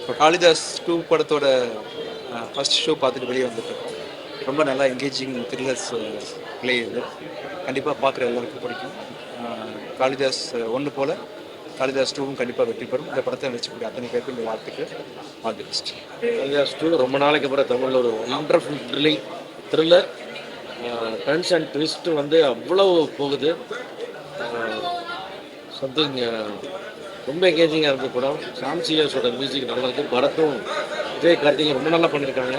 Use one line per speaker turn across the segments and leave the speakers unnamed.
இப்போ காளிதாஸ் 2 படத்தோட first show பார்த்துட்டு வெளியே வந்துட்டுருக்கோம். ரொம்ப நல்லா என்கேஜிங் த்ரில்லர்ஸ் ப்ளே இது. கண்டிப்பாக பார்க்குற எல்லாருக்கும் பிடிக்கும். காளிதாஸ் 1 போல் காளிதாஸ் 2வும் கண்டிப்பாக வெற்றி பெறும். இந்த படத்தை நினச்சிக்கூடிய அத்தனை பேருக்கும் இந்த வாழ்த்துக்கு ஆல் தி பெஸ்ட்.
காளிதாஸ் 2 ரொம்ப நாளைக்கு அப்புறம் தமிழில் ஒரு wonderful thriller turns and twist வந்து அவ்வளோ போகுது. சம்திங் ரொம்ப என்கேஜிங்காக இருந்த படம். சாம் சிஎஸோட மியூசிக் நல்லா இருக்குது. பரத்தும் விஜய் கார்த்திகை ரொம்ப நல்லா பண்ணியிருக்காங்க.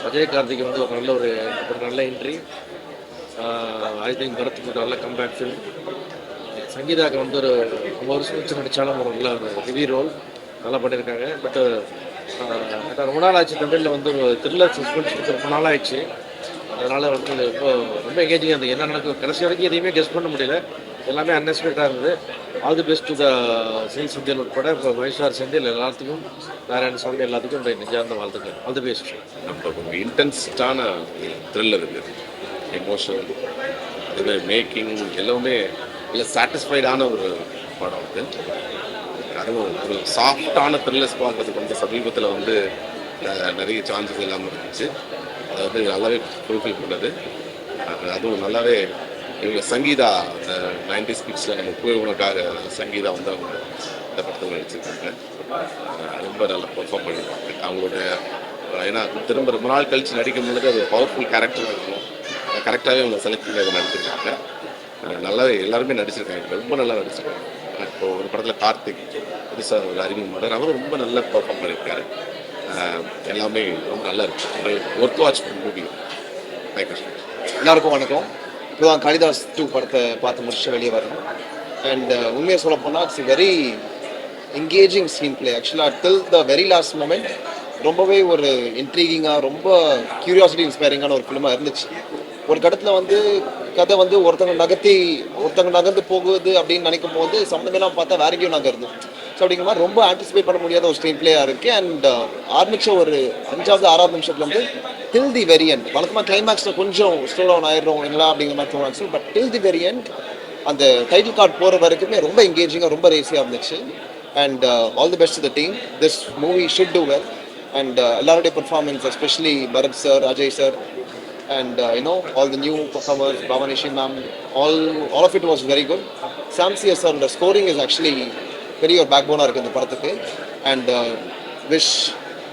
அஜய் கார்த்திகை வந்து ஒரு நல்ல என்ட்ரி. ஐ திங்க் பரத்துக்கு ஒரு நல்ல கம்பேக் ஃபில்ம். சங்கீதாவுக்கு வந்து ஒரு 5 வருஷம் வச்சு நடித்தாலும் ஒரு நல்ல ஹெவி ரோல் நல்லா பண்ணியிருக்காங்க. பட் ரொம்ப நாள் ஆச்சு தமிழில் வந்து ஒரு த்ரில்லர் சஸ்பென்ஸ் ரொம்ப நாள் ஆயிடுச்சு. அதனால் வந்து இப்போ ரொம்ப என்கேஜிங்காக இருந்தது. என்ன நடக்கும் கடைசி வரைக்கும் எதையுமே கெஸ் பண்ண முடியல. எல்லாமே அன்எக்ஸ்பெக்டாக இருந்தது. All the best to the sales Indian உட்பட இப்போ மகேஸ்வர் செந்தில் எல்லாத்துக்கும் நாராயண சாமி எல்லாத்துக்கும் நெஞ்சார்ந்த வாழ்த்துக்கள். All the best.
நம்ம ஒரு இன்டென்ஸ்டான த்ரில்லர் இருக்குது. எமோஷன் இது மேக்கிங் எல்லாமே இல்லை சாட்டிஸ்ஃபைடான ஒரு படம் வந்து. அதுவும் ஒரு சாஃப்டான த்ரில்லர்ஸ் பார்க்கறதுக்கு வந்து சமீபத்தில் வந்து நிறைய சான்சஸ் இல்லாமல் இருந்துச்சு. அதை வந்து நல்லாவே ஃபுல்ஃபில் பண்ணது. அதுவும் நல்லாவே இவங்க சங்கீதா அந்த 90s கிட்ஸில் நம்ம உனக்காக சங்கீதா வந்து அவங்க இந்த படத்தில் நடிச்சிருக்காங்க. ரொம்ப நல்லா பெர்ஃபார்ம் பண்ணியிருக்காங்க. அவங்களோட ஏன்னா திரும்ப ரொம்ப நாள் கழித்து நடிக்கும் பொழுது அது பவர்ஃபுல் கேரக்டராக இருக்கும். கரெக்டாகவே அவங்க செலக்ட் பண்ணி அதை நடிச்சிருக்காங்க. நல்லாவே எல்லாருமே நடிச்சிருக்காங்க. ரொம்ப நல்லா நடிச்சிருக்காங்க. இப்போது ஒரு படத்தில் கார்த்திக் புதுசாக ஒரு அறிமுகமானார். அவரும் ரொம்ப நல்லா பெர்ஃபார்ம் பண்ணியிருக்காரு. எல்லாமே ரொம்ப நல்லா இருக்குது. Work watch movie. தேங்க்யூ.
எல்லாருக்கும் வணக்கம். இப்போதான் காளிதாஸ் 2 படத்தை பார்த்து முடிச்சு வெளியே வரணும். அண்ட் உண்மையை சொல்ல போனால் it's very engaging screenplay. ஆக்சுவலாக till the very last moment ரொம்பவே ஒரு இன்ட்ரீகிங்காக ரொம்ப கியூரியாசிட்டி இன்ஸ்பைரிங்கான ஒரு ஃபிலிமாக இருந்துச்சு. ஒரு கட்டத்தில் வந்து கதை வந்து ஒருத்தங்க நகர்ந்து போகுது அப்படின்னு நினைக்கும் போது சம்மந்தமெல்லாம் பார்த்தா வேற எங்கேயும் நகருது. ஸோ அப்படிங்கிற மாதிரி ரொம்ப ஆன்டிசிபேட் பண்ண முடியாத ஒரு ஸ்க்ரீன் பிளேயாக இருக்குது. அண்ட் ஆரம்பித்த ஒரு 5வது 6வது நிமிஷத்துல வந்து டில் தி வெரி எண்ட் வழக்கமாக கிளைமேக்ஸில் கொஞ்சம் ஸ்லோ டவுன் ஆயிடுறோம் எங்களா அப்படிங்கிற மாதிரி தோணுச்சு. But till the very end அந்த டைட்டில் கார்டு போகிற வரைக்குமே ரொம்ப என்கேஜிங்காக ரொம்ப ரேசியாக இருந்துச்சு. And all the best to the team. This movie should do well. And எல்லாருடைய performance especially Bharath sir, Ajay sir, and all the new performers, Bhavanishi ma'am, all of it was very good. Sam C.S. sir, the scoring is actually very your backbone in the paradhukku, and wish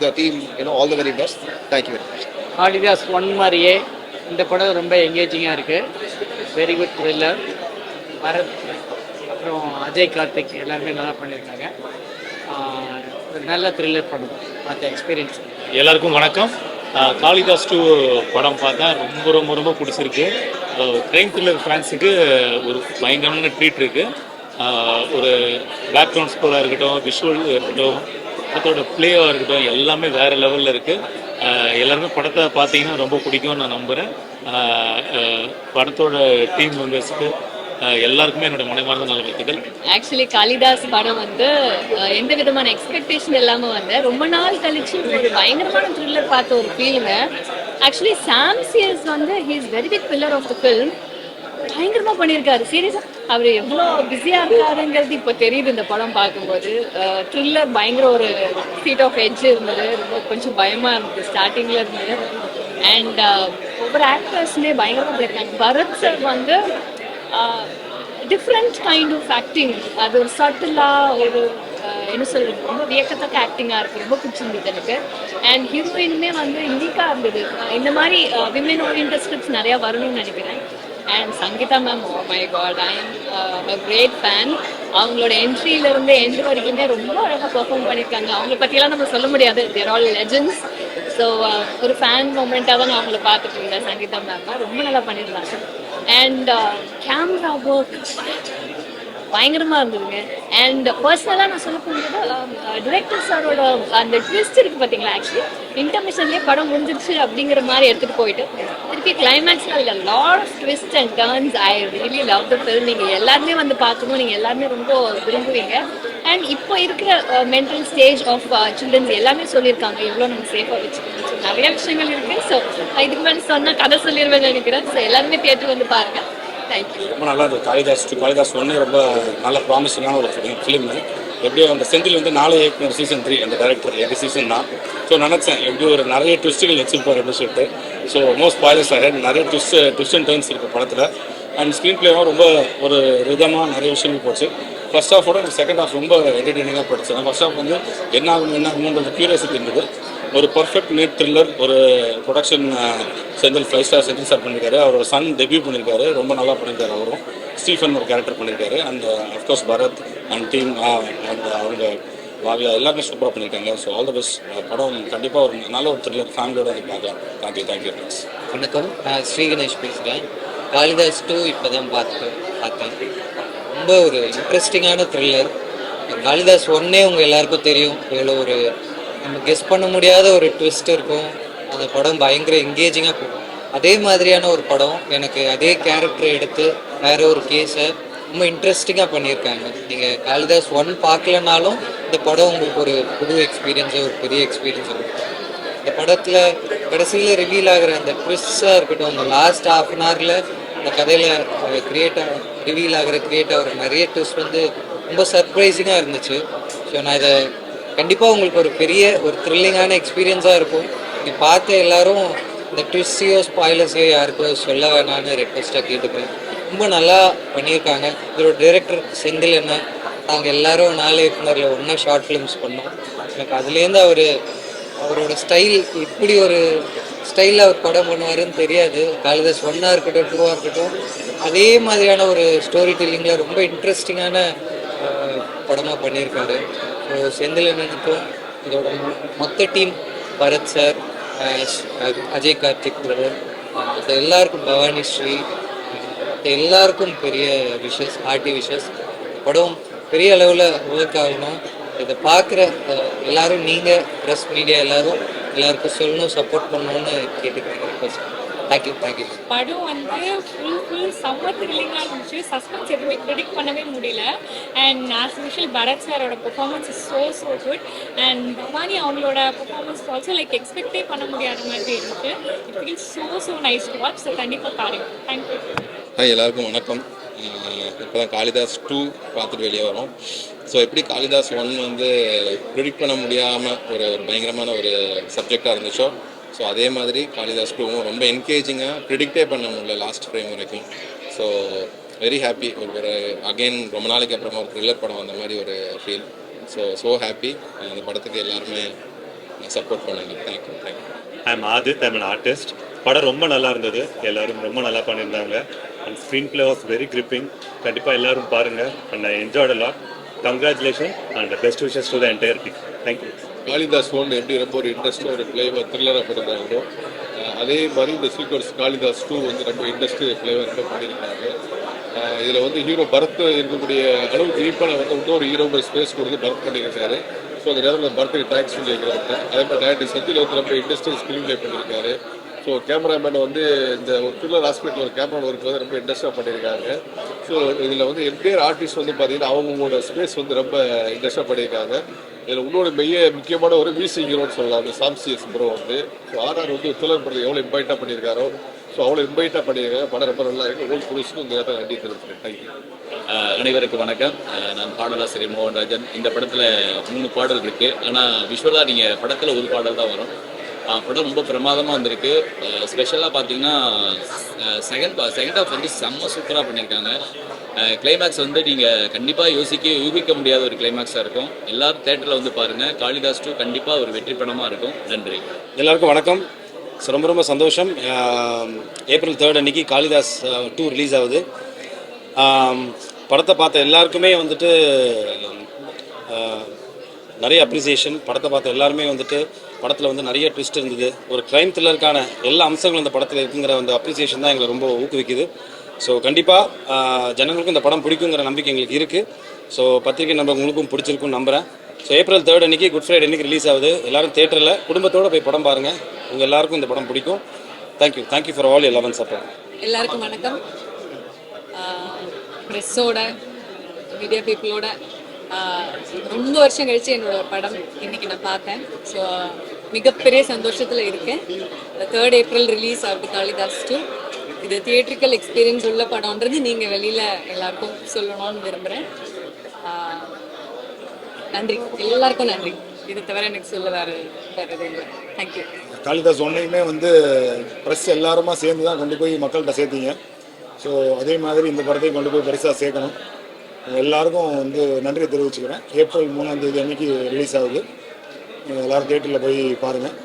the team all the very best. Thank you very much.
Kaalidas 1 மாதிரியே இந்த படம் ரொம்ப என்கேஜிங்காக இருக்குது. Very good thriller. Bharat அப்புறம் அஜய் கார்த்திக் எல்லாருமே நல்லா பண்ணியிருக்காங்க. நல்ல த்ரில்லர் படம் பார்த்த எக்ஸ்பீரியன்ஸ்.
எல்லாருக்கும் வணக்கம். காளிதாஸ் 2 படம் பார்த்தா ரொம்ப ரொம்ப ரொம்ப பிடிச்சிருக்கு. க்ரைம் த்ரில்லர் ஃபேன்ஸுக்கு ஒரு பயங்கரமான ட்ரீட் இருக்குது. ஒரு பேக்ரவுண்ட் ஸ்கோராக இருக்கட்டும், விஷுவல் இருக்கட்டும், படத்தோட பிளேவாக இருக்கட்டும், எல்லாமே வேறு லெவலில் இருக்குது. எல்லாருமே படத்தை பார்த்தீங்கன்னா ரொம்ப பிடிக்கும்னு நான் நம்புகிறேன். படத்தோட டீம் மெம்பர்ஸுக்கு எல்லாருக்குமே என்னோட மனமார்ந்த நல்வாழ்த்துக்கள்.
ஆக்சுவலி காளிதாஸ் படம் வந்து எந்த விதமான எக்ஸ்பெக்டேஷன் இல்லாமல் வந்து ரொம்ப நாள் கழிச்சு ஒரு பயங்கரமான த்ரில்லர் பார்த்த ஒரு ஃபீலுங்க. ஆக்சுவலி சாம் சிஎஸ் வந்து he is very big pillar of the film. பயங்கரமாக பண்ணியிருக்காரு. சீரியஸாக அவர் எவ்வளோ பிஸியாக இருக்காருங்கிறது இப்போ தெரியுது இந்த படம் பார்க்கும்போது. த்ரில்லர் பயங்கர ஒரு சீட் ஆஃப் எட்ஜ் இருந்தது. ரொம்ப கொஞ்சம் பயமாக இருந்தது ஸ்டார்டிங்கில் இருந்தது. அண்ட் ஒவ்வொரு ஆக்டர்ஸுமே பயங்கரமாக பண்ணியிருக்காங்க. பரத் சார் வந்து டிஃப்ரெண்ட் கைண்ட் ஆஃப் ஆக்டிங். அது ஒரு சட்டிலாக ஒரு என்ன சொல்கிறது, ரொம்ப வியக்கத்தக்க ஆக்டிங்காக இருக்குது. ரொம்ப பிடிச்சிருந்தது எனக்கு. அண்ட் ஹீரோயினுமே வந்து யூனிக்காக இருந்தது. இந்த மாதிரி விமன் ஓரியன்டட் ஸ்கிரிப்ட்ஸ் நிறையா வரணும்னு நினைக்கிறேன். And Sangeetha ma'am, oh my God, I am a great fan. அவங்களோட என்ட்ரியிலேருந்து எண்ட் வரைக்குமே ரொம்ப அழகாக பெர்ஃபார்ம் பண்ணியிருக்காங்க. அவங்கள பற்றியெல்லாம் நம்ம சொல்ல முடியாது. தேர் ஆல் லெஜெண்ட்ஸ். ஸோ ஒரு ஃபேன் மூமெண்ட்டாக தான் நான் அவங்கள பார்த்துட்டு இருந்தேன். சங்கீதா மேம் ரொம்ப நல்லா பண்ணியிருந்தாங்க. அண்ட் கேமரா ஒர்க் பயங்கரமாக இருந்ததுங்க. அண்ட் பர்சனலாக நான் சொல்ல போகிறது டிரெக்டர் சாரோட அந்த ட்விஸ்ட் இருக்குது பார்த்தீங்களா. ஆக்சுவலி இன்டர்மிஷன்லேயே படம் முடிஞ்சிருச்சு அப்படிங்கிற மாதிரி எடுத்துகிட்டு போயிட்டு திருப்பி கிளைமேக்ஸில் இல்லை lot of twist and turns. I really love the film. நீங்கள் எல்லாருமே வந்து பார்க்கணும். நீங்கள் எல்லாருமே ரொம்ப விரும்புவீங்க. அண்ட் இப்போ இருக்கிற மென்டல் ஸ்டேஜ் ஆஃப் சில்ட்ரன்ஸ் எல்லாமே சொல்லியிருக்காங்க எவ்வளோ நம்ம சேஃபாக வச்சுக்கணும். ஸோ நிறைய விஷயங்கள் இருக்குது. ஸோ இதுக்கு மேலே சொன்னால் கதை சொல்லிடுவேன்னு நினைக்கிறேன். ஸோ எல்லாருமே தேட்டர் வந்து பாருங்கள். தேங்க்யூ.
ரொம்ப நல்லா இருக்குது. காளிதாஸ் 1 ரொம்ப நல்ல ப்ராமிசிங்கான ஒரு ஃபிலிம்.
எப்படியோ அந்த செந்தில் வந்து நாளை இயக்குனர் சீசன் 3 அந்த டேரக்டர் எங்கள் சீசன் தான். ஸோ நினச்சேன் எப்படி ஒரு நிறைய ட்விஸ்ட்டுகள் வச்சுருப்பார் அப்படின்னு சொல்லிட்டு. ஸோ மோஸ்ட் ஸ்பாய்லர்ஸ் ஆகிட் நிறைய ட்விஸ்ட் அண்ட் டர்ன்ஸ் இருக்குது படத்தில். அண்ட் ஸ்க்ரீன் பிளேவும் ரொம்ப ஒரு விதமாக நிறைய விஷயங்கள் போச்சு. ஃபர்ஸ்ட் ஹாஃபோட செகண்ட் ஹாஃப் ரொம்ப என்டர்டெய்னிங்காக போச்சு. ஃபர்ஸ்ட் ஹாஃப் வந்து என்ன ஆகும்ன்ற கியூரியாசிட்டி இருந்தது. ஒரு பர்ஃபெக்ட் நீட் த்ரில்லர், ஒரு production Senthil 5 star Senthil sir பண்ணியிருக்காரு. அவரோட சன் டெபியூ பண்ணியிருக்காரு, ரொம்ப நல்லா பண்ணியிருக்காரு. அவரும் ஸ்டீஃபன் ஒரு கேரக்டர் பண்ணியிருக்காரு. And of course Bharath and team and அவங்க வாவியா எல்லாருமே சூப்பராக பண்ணியிருக்காங்க. So all the best. படம் கண்டிப்பாக ஒரு நல்ல ஒரு த்ரில்லர் ஃபேமிலியோட வந்து பார்க்கலாம். தேங்க்யூ.
வணக்கம், நான் ஸ்ரீ கணேஷ் பேசுகிறேன். காளிதாஸ் 2 இப்போ தான் பார்த்தேன். ரொம்ப ஒரு இன்ட்ரெஸ்டிங்கான த்ரில்லர். காளிதாஸ் 1 உங்கள் எல்லாருக்கும் தெரியும், எவ்வளோ ஒரு நம்ம கெஸ் பண்ண முடியாத ஒரு ட்விஸ்ட் இருக்கும். அந்த படம் பயங்கர என்கேஜிங்காக போகும். அதே மாதிரியான ஒரு படம் எனக்கு அதே கேரக்டர் எடுத்து வேற ஒரு கேஸை ரொம்ப இன்ட்ரெஸ்டிங்காக பண்ணியிருக்காங்க. நீங்கள் காளிதாஸ் 1 பார்க்கலனாலும் இந்த படம் உங்களுக்கு ஒரு புது எக்ஸ்பீரியன்ஸு, ஒரு பெரிய எக்ஸ்பீரியன்ஸ் இருக்கும். இந்த படத்தில் கடைசியில் ரிவீல் ஆகிற அந்த ட்விஸ்டாக இருக்கட்டும், அந்த லாஸ்ட் ½ அன் ஹவரில் இந்த கதையில் ரிவீல் ஆகிற நிறைய ட்விஸ்ட் வந்து ரொம்ப சர்ப்ரைசிங்காக இருந்துச்சு. ஸோ நான் இதை கண்டிப்பாக உங்களுக்கு ஒரு பெரிய ஒரு த்ரில்லிங்கான எக்ஸ்பீரியன்ஸாக இருக்கும். நீங்கள் பார்த்த எல்லாரும் இந்த ட்விஸ்டையோ ஸ்பாய்லர்ஸையோ யாருக்கும் சொல்ல வேணான்னு ரெக்வஸ்ட்டாக கேட்டுக்கிறேன். ரொம்ப நல்லா பண்ணியிருக்காங்க. இதோட டைரக்டர் செந்தில் என்ன, நாங்கள் எல்லாரும் 4 இயக்குனரில் ஒன்றா ஷார்ட் ஃபிலிம்ஸ் பண்ணோம். எனக்கு அதுலேருந்து அவரோட ஸ்டைல், இப்படி ஒரு ஸ்டைலில் அவர் படம் பண்ணுவாருன்னு தெரியாது. காளிதாஸ் 1 இருக்கட்டும் 2 இருக்கட்டும், அதே மாதிரியான ஒரு ஸ்டோரி டெல்லிங்கில் ரொம்ப இன்ட்ரெஸ்டிங்கான படமாக பண்ணியிருக்காரு. ஸோ செந்தில் அண்ணனுக்கும் இதோட மொத்த team, Bharath sir, Ajay Karthik brother, எல்லாருக்கும், பவானி ஸ்ரீ, எல்லாருக்கும் பெரிய விஷஸ், ஹார்ட்டி விஷஸ். படம் பெரிய அளவில் ஒர்க் ஆகணும். இதை பார்க்குற எல்லாரும், நீங்கள் ப்ரெஸ் மீடியா எல்லாருக்கும் சொல்லணும், சப்போர்ட் பண்ணணும்னு கேட்டுக்கிறேன். தேங்க்யூ.
படம் வந்து ஃபுல் செம்ம த்ரில்லிங்காக இருந்துச்சு. சஸ்பென்ஸ் எதுவுமே ப்ரெடிக்ட் பண்ணவே முடியல. அண்ட் ஆஸ் யூஷுவல் பரத் சாரோட performance is so good. And Bhavani அவங்களோட பெர்ஃபார்மன்ஸ் ஆல்சோ எக்ஸ்பெக்டே பண்ண முடியாத மாதிரி இருந்துச்சு. It feels so nice to watch. So கண்டிப்பாக பாருங்க. தேங்க்யூ.
ஹாய், எல்லாருக்கும் வணக்கம். இப்போ தான் காளிதாஸ் 2 பார்த்துட்டு வெளியே வரோம். ஸோ எப்படி காளிதாஸ் 1 வந்து ப்ரிடிக்ட் பண்ண முடியாமல் ஒரு பயங்கரமான ஒரு சப்ஜெக்டாக இருந்துச்சோ, ஸோ அதே மாதிரி காளிதாஸ் 2வும் ரொம்ப என்கேஜிங்காக ப்ரிடிக்டே பண்ண முடியல லாஸ்ட் ஃப்ரேம் வரைக்கும். So very happy. ஒரு அகெயின் ரொம்ப நாளைக்கு அப்புறமா ஒரு த்ரில்லர் படம் வந்த மாதிரி ஒரு ஃபீல். So happy. அந்த படத்துக்கு எல்லாருமே சப்போர்ட் பண்ணுங்க. Thank you.
I'm Aadith, I'm an artist. படம் ரொம்ப நல்லா இருந்தது, எல்லாரும் ரொம்ப நல்லா பண்ணியிருந்தாங்க. And screenplay was very gripping. கண்டிப்பாக எல்லாரும் பாருங்கள். And I enjoyed a lot. Congratulation and best wishes to the entire team. Thank you.
Kalidas 1 எப்படி ரொம்ப ஒரு இன்ட்ரெஸ்டாக ஒரு ஃப்ளேவர் த்ரில்லராக பண்ணியிருந்தாங்களோ, அதே மாதிரி இந்த சீக்வன்ஸ் காளிதாஸ் 2 வந்து ரொம்ப இன்ட்ரெஸ்ட் ஃப்ளேவர் ரொம்ப பண்ணியிருக்காங்க. இதில் வந்து ஹீரோ பரத் இருக்கக்கூடிய அளவுக்கு ஈப்பான வந்து இன்னொரு ஹீரோ ஸ்பேஸ் கொடுத்து பரத் பண்ணியிருக்காரு. ஸோ அந்த நேரத்தில் பரத்துக்கு டேக்ஸ் சொல்லியிருக்காங்க. அதே மாதிரி டேரக்டர் செந்தில் வந்து ரொம்ப இன்ட்ரெஸ்டிங் ஸ்க்ரீன் ப்ளே பண்ணியிருக்காரு. ஸோ கேமராமேன் வந்து இந்த ஒரு த்ரில்லர் ஹாஸ்பிட்டல் ஒரு கேமரா ஒர்க் வந்து ரொம்ப இன்ட்ரெஸ்டாக பண்ணியிருக்காங்க. ஸோ இதில் வந்து என்டையர் ஆர்டிஸ்ட் வந்து பார்த்தீங்கன்னா அவங்களோட ஸ்பேஸ் வந்து ரொம்ப இன்ட்ரெஸ்டாக பண்ணியிருக்காங்க. இதில் இன்னொரு முக்கியமான ஒரு மியூசிக் ஹீரோன்னு சொல்லலாம், அந்த சாம்சிஎஸ் ப்ரோ வந்து. ஸோ ஆர்ஆர் வந்து த்ரில்லர் படத்தை எவ்வளோ இன்வைட்டாக பண்ணியிருக்காரோ, ஸோ அவ்வளோ இன்வைட்டாக பண்ணியிருக்காங்க. படம் ரொம்ப நல்லா இருக்குது. ஓல் புதுசுக்கும் இந்த நேரத்தில் நன்றி தெரிவிக்கிறேன். தேங்க்யூ.
அனைவருக்கும் வணக்கம். நான் பாடலாசிரியர் மோகன்ராஜன். இந்த படத்தில் 3 பாடல் இருக்குது. ஆனால் விஷுவலாக நீங்கள் படத்தில் ஒரு பாடல் தான் வரும். படம் ரொம்ப பிரமாதமாக வந்திருக்கு. ஸ்பெஷலாக பார்த்தீங்கன்னா செகண்ட் ஹாஃப் வந்து செம்ம சூப்பராக பண்ணியிருக்காங்க. கிளைமேக்ஸ் வந்து நீங்கள் கண்டிப்பாக யூகிக்க முடியாத ஒரு கிளைமேக்ஸாக இருக்கும். எல்லாரும் தேட்டரில் வந்து பாருங்கள். காளிதாஸ் 2 கண்டிப்பாக ஒரு வெற்றி படமாக இருக்கும். நன்றி.
எல்லாருக்கும் வணக்கம். ரொம்ப சந்தோஷம். ஏப்ரல் 3 அன்னைக்கு காளிதாஸ் 2 ரிலீஸ் ஆகுது. படத்தை பார்த்த எல்லாருக்குமே வந்துட்டு நிறைய அப்ரிசியேஷன். படத்தை பார்த்த எல்லாருமே வந்துட்டு படத்தில் வந்து நிறைய ட்விஸ்ட் இருந்தது. ஒரு க்ரைம் த்ரில்லருக்கான எல்லா அம்சங்களும் இந்த படத்தில் இருக்குங்கிற அந்த அப்ரிசியேஷன் தான் எங்களை ரொம்ப ஊக்குவிக்குது. ஸோ கண்டிப்பாக ஜனங்களுக்கும் இந்த படம் பிடிக்குங்கிற நம்பிக்கை எங்களுக்கு இருக்குது. ஸோ பத்திரிகை உங்களுக்கும் பிடிச்சிருக்குன்னு நம்புகிறேன். ஸோ ஏப்ரல் 3 அன்றைக்கி குட் ஃப்ரைடே அன்றைக்கி ரிலீஸ் ஆகுது. எல்லோரும் தேட்டரில் குடும்பத்தோடு போய் படம் பாருங்கள். உங்கள் எல்லாருக்கும் இந்த படம் பிடிக்கும். Thank you for all 11 support.
எல்லாருக்கும் வணக்கம். ப்ரெஸ்ஸோட, மீடியா பீப்புளோட ரொம்ப வருஷம் கழிச்சு என்னோட படம் இன்னைக்கு நான் பார்த்தேன். ஸோ மிகப்பெரிய சந்தோஷத்தில் இருக்கேன். 3rd ஏப்ரல் ரிலீஸ் ஆகுது காளிதாஸ் 2. இது தியேட்ரிக்கல் எக்ஸ்பீரியன்ஸ் உள்ள படம்ன்றது நீங்கள் வெளியில் எல்லாருக்கும் சொல்லணும்னு விரும்புகிறேன். நன்றி, எல்லாருக்கும் நன்றி. இது தவிர எனக்கு சொல்ல வேற எதுவும் இல்லை. தேங்க்யூ.
காளிதாஸ் ஒன்றையுமே வந்து ப்ரெஸ் எல்லாருமா சேர்ந்து தான் கொண்டு போய் மக்கள்கிட்ட சேர்த்தீங்க. ஸோ அதே மாதிரி இந்த படத்தையும் கொண்டு போய் பெருசாக சேர்க்கணும். எல்லாருக்கும் வந்து நன்றியை தெரிவிச்சுக்கிறேன். ஏப்ரல் 3ஆம் தேதி அன்னைக்கு ரிலீஸ் ஆகுது. எல்லோரும் தேட்டரில் போய் பாருங்கள்.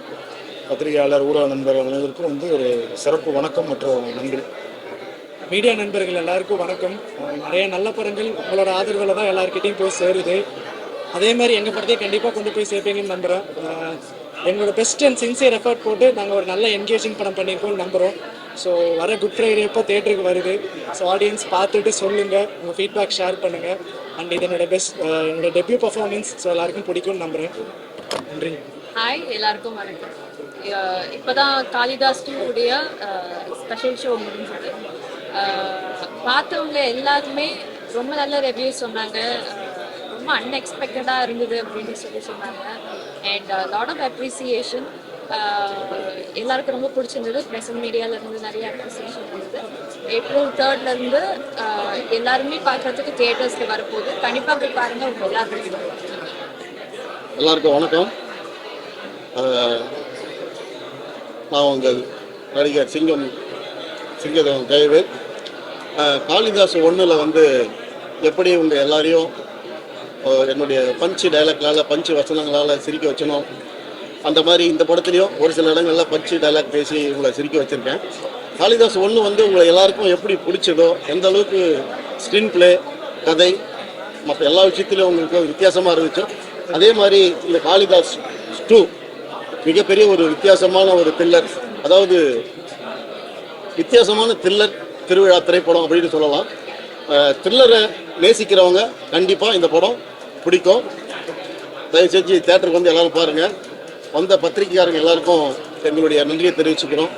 பத்திரிகையாளர் ஊடக நண்பர்கள் அனைவருக்கும் வந்து ஒரு சிறப்பு வணக்கம் மற்றும் நன்றி.
மீடியா நண்பர்கள் எல்லாருக்கும் வணக்கம். நிறைய நல்ல படங்கள் உங்களோட ஆதரவில் தான் எல்லாருக்கிட்டையும் போய் சேருது. அதே மாதிரி எங்கள் படத்தையும் கண்டிப்பாக கொண்டு போய் சேர்ப்பீங்கன்னு நம்புகிறேன். எங்களோட பெஸ்ட் அண்ட் சின்சியர் எஃபர்ட் போட்டு நாங்கள் ஒரு நல்ல என்கேஜிங் படம் பண்ணியிருக்கோம்னு நம்புகிறோம். ஸோ வர குட் ஃப்ரைடே இப்போ தேட்டருக்கு வருது. ஸோ ஆடியன்ஸ் பார்த்துட்டு சொல்லுங்கள், உங்கள் ஃபீட்பேக் ஷேர் பண்ணுங்கள். அண்ட் இது என்னோட டெபியூ பர்ஃபார்மன்ஸ். ஸோ எல்லாருக்கும் பிடிக்கும்னு நம்புகிறேன். நன்றி.
ஹாய், எல்லாருக்கும் வணக்கம். இப்போதான் காளிதாஸ் 2 உடைய ஸ்பெஷல் ஷோ முடிஞ்சது. பார்த்தவங்க எல்லாருமே ரொம்ப நல்ல ரிவ்யூ சொன்னாங்க. ரொம்ப அன்எக்ஸ்பெக்டடாக இருந்தது அப்படின்னு சொன்னாங்க. And lot of appreciation. எல்லாருக்கும் ரொம்ப பிடிச்சிருந்தது. ப்ரெஸ் அண்ட் மீடியாவிலேருந்து நிறைய அப்ரிசியேஷன் இருந்தது. ஏப்ரல் 3 எல்லாருமே பார்க்குறதுக்கு தியேட்டர்ஸ்க்கு வரப்போகுது. கண்டிப்பாக போய் பாருங்கள். உங்கள்
எல்லாருக்கும் வணக்கம். நான் உங்கள் நடிகர் சிங்கதேவன் ஜெயவேல். காளிதாஸ் 1 வந்து எப்படி உங்கள் எல்லாரையும் என்னுடைய பஞ்சு டைலாக்னால பஞ்சு வசனங்களால் சிரிக்க வச்சணும், அந்த மாதிரி இந்த படத்துலையும் ஒரு சில இடங்களில் பஞ்சு டைலாக் பேசி உங்களை சிரிக்க வச்சுருக்கேன். காளிதாஸ் 1 வந்து உங்களை எல்லாருக்கும் எப்படி பிடிச்சதோ, எந்த அளவுக்கு ஸ்க்ரீன் பிளே, கதை, மற்ற எல்லா விஷயத்துலையும் உங்களுக்கு வித்தியாசமாக இருந்துச்சோ, அதே மாதிரி இந்த காளிதாஸ் 2 மிகப்பெரிய ஒரு வித்தியாசமான ஒரு த்ரில்லர், அதாவது வித்தியாசமான த்ரில்லர் திருவிழா திரைப்படம் அப்படின்னு சொல்லலாம். த்ரில்லரை நேசிக்கிறவங்க கண்டிப்பாக இந்த படம் பிடிக்கும். தயவு செஞ்சு தேட்டருக்கு வந்து எல்லோரும் பாருங்கள். வந்த பத்திரிகையாளர்கள் எல்லாருக்கும் எங்களுடைய நன்றியை தெரிவிச்சுக்கிறோம்.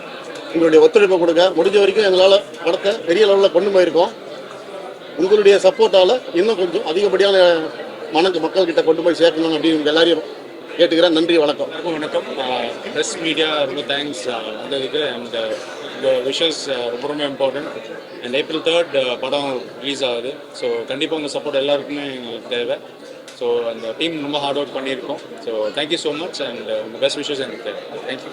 உங்களுடைய ஒத்துழைப்பை கொடுங்க. முடிஞ்ச வரைக்கும் எங்களால் படத்தை பெரிய லெவலில் கொண்டு போயிருக்கோம். உங்களுடைய சப்போர்ட்டால் இன்னும் கொஞ்சம் அதிகப்படியான மக்கள்கிட்ட கொண்டு போய் சேர்க்கணும் அப்படின்னு எல்லாரையும் கேட்டுக்கிறேன். நன்றி, வணக்கம்.
வணக்கம். ப்ரெஸ் மீடியா ரொம்ப தேங்க்ஸ் வந்ததுக்கு. அண்ட் இந்த விஷஸ் ரொம்ப ரொம்ப இம்பார்ட்டன்ட். அண்ட் April 3 படம் ரிலீஸ் ஆகுது. ஸோ கண்டிப்பாக உங்கள் சப்போர்ட் எல்லாருக்குமே எங்களுக்கு தேவை. ஸோ அந்த டீம் ரொம்ப ஹார்ட் ஒர்க் பண்ணியிருக்கோம். So thank you so much. And உங்கள் பெஸ்ட் விஷஸ் எனக்கு தேவை. தேங்க்யூ.